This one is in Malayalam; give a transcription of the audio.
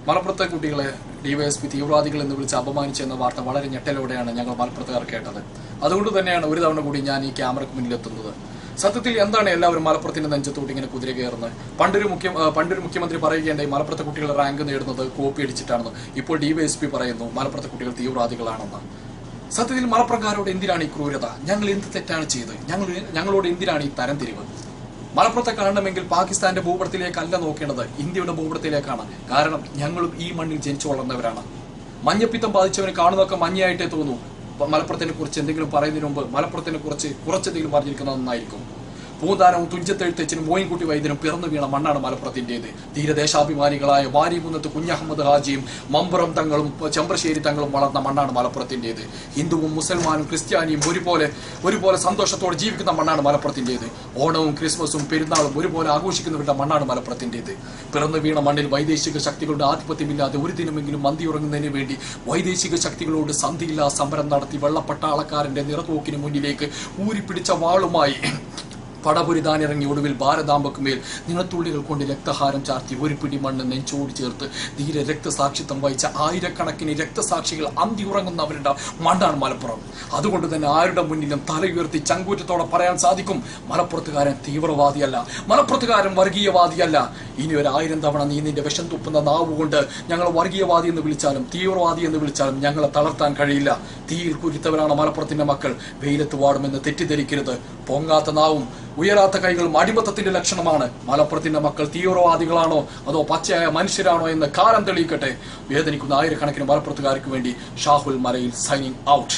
മലപ്പുറത്തെ കുട്ടികളെ ഡിവൈഎസ്പി തീവ്രവാദികൾ എന്ന് വിളിച്ച് അപമാനിച്ചെന്ന വാർത്ത വളരെ ഞെട്ടലോടെയാണ് ഞങ്ങൾ മലപ്പുറത്തുകാർ കേട്ടത്. അതുകൊണ്ട് തന്നെയാണ് ഒരു തവണ കൂടി ഞാൻ ഈ ക്യാമറയ്ക്ക് മുന്നിലെത്തുന്നത്. സത്യത്തിൽ എന്താണ് എല്ലാവരും മലപ്പുറത്തിന്റെ നെഞ്ചത്തോട്ട് ഇങ്ങനെ കുതിര കയറുന്നത്? പണ്ടൊരു മുഖ്യമന്ത്രി പറയുകയുണ്ടായി മലപ്പുറത്തെ കുട്ടികൾ റാങ്ക് നേടുന്നത് കോപ്പി അടിച്ചിട്ടാണെന്ന്. ഇപ്പോൾ ഡിവൈഎസ്പി പറയുന്നു മലപ്പുറത്തെ കുട്ടികൾ തീവ്രവാദികളാണെന്ന്. സത്യത്തിൽ മലപ്പുറക്കാരോട് എന്തിനാണ് ഈ ക്രൂരത? ഞങ്ങൾ എന്ത് തെറ്റാണ് ചെയ്തത്? ഞങ്ങളോട് എന്തിനാണ് ഈ തരംതിരിവ്? മലപ്പുറത്തെ കാണണമെങ്കിൽ പാകിസ്ഥാന്റെ ഭൂപടത്തിലേക്കല്ല നോക്കേണ്ടത്, ഇന്ത്യയുടെ ഭൂപടത്തിലേക്കാണ്. കാരണം ഞങ്ങളും ഈ മണ്ണിൽ ജനിച്ചു വളർന്നവരാണ്. മഞ്ഞപ്പിത്തം ബാധിച്ചവനെ കാണുന്നതൊക്കെ മഞ്ഞയായിട്ടേ തോന്നൂ. മലപ്പുറത്തിനെ കുറിച്ച് എന്തെങ്കിലും പറയുന്നതിന് മുമ്പ് മലപ്പുറത്തിനെ കുറിച്ച് കുറച്ചെന്തെങ്കിലും പറഞ്ഞിരിക്കുന്നത് നന്നായിരിക്കും. പൂന്താനവും തുഞ്ചത്തെഴുത്തച്ഛനും മോയിൻകുട്ടി വൈദ്യനും പിറന്നു വീണ മണ്ണാണ് മലപ്പുറത്തിൻ്റെത്. തീരദേശാഭിമാനികളായ വാരികുന്നത്ത് കുഞ്ഞഹമ്മദ് ഹാജിയും മമ്പുറം തങ്ങളും ചെമ്പ്രശ്ശേരി തങ്ങളും വളർന്ന മണ്ണാണ് മലപ്പുറത്തിൻ്റെത്. ഹിന്ദുവും മുസൽമാനും ക്രിസ്ത്യാനിയും ഒരുപോലെ സന്തോഷത്തോടെ ജീവിക്കുന്ന മണ്ണാണ് മലപ്പുറത്തിൻ്റെത്. ഓണവും ക്രിസ്മസും പെരുന്നാളും ഒരുപോലെ ആഘോഷിക്കുന്നവരുടെ മണ്ണാണ് മലപ്പുറത്തിൻ്റെത്. പിറന്നു വീണ മണ്ണിൽ വൈദേശിക ശക്തികളുടെ ആധിപത്യമില്ലാതെ ഒരു ദിനമെങ്കിലും മന്തിയുറങ്ങുന്നതിന് വേണ്ടി വൈദേശിക ശക്തികളോട് സന്ധിയില്ലാ സമരം നടത്തി വെള്ളപ്പട്ടാളക്കാരന്റെ നിറതോക്കിന് മുന്നിലേക്ക് ഊരിപ്പിടിച്ച വാളുമായി പടപുരിതാനിറങ്ങി ഒടുവിൽ ഭാരതാംബക്കുമേൽ നിണത്തുള്ളികൾ കൊണ്ട് രക്തഹാരം ചാർത്തി ഒരു പിടി മണ്ണ് നെഞ്ചോട് ചേർത്ത് ധീര രക്തസാക്ഷിത്വം വഹിച്ച ആയിരക്കണക്കിന് രക്തസാക്ഷികൾ അന്തി ഉറങ്ങുന്നവരുടെ മണ്ണാണ് മലപ്പുറം. അതുകൊണ്ട് തന്നെ ആരുടെ മുന്നിലും തലയുയർത്തി ചങ്കൂറ്റത്തോടെ പറയാൻ സാധിക്കും, മലപ്പുറത്തുകാരൻ തീവ്രവാദിയല്ല, മലപ്പുറത്തുകാരൻ വർഗീയവാദിയല്ല. ഇനി 1000 തവണ നീ നിന്റെ വിഷം തുപ്പുന്ന നാവുകൊണ്ട് ഞങ്ങൾ വർഗീയവാദി എന്ന് വിളിച്ചാലും തീവ്രവാദി എന്ന് വിളിച്ചാലും ഞങ്ങളെ തളർത്താൻ കഴിയില്ല. തീയിൽ കുരുത്തവരാണ് മലപ്പുറത്തിന്റെ മക്കൾ. വെയിലത്ത് വാടുമെന്ന് തെറ്റിദ്ധരിക്കരുത്. പൊങ്ങാത്ത നാവും ഉയരാത്ത കൈകളും അടിമത്തത്തിന്റെ ലക്ഷണമാണ്. മലപ്പുറത്തിന്റെ മക്കൾ തീവ്രവാദികളാണോ അതോ പച്ചയായ മനുഷ്യരാണോ എന്ന് കാലം തെളിയിക്കട്ടെ. വേദനിക്കുന്ന ആയിരക്കണക്കിന് മലപ്പുറത്തുകാർക്ക് വേണ്ടി ഷാഹുൽ മലയിൽ സൈനിങ് ഔട്ട്.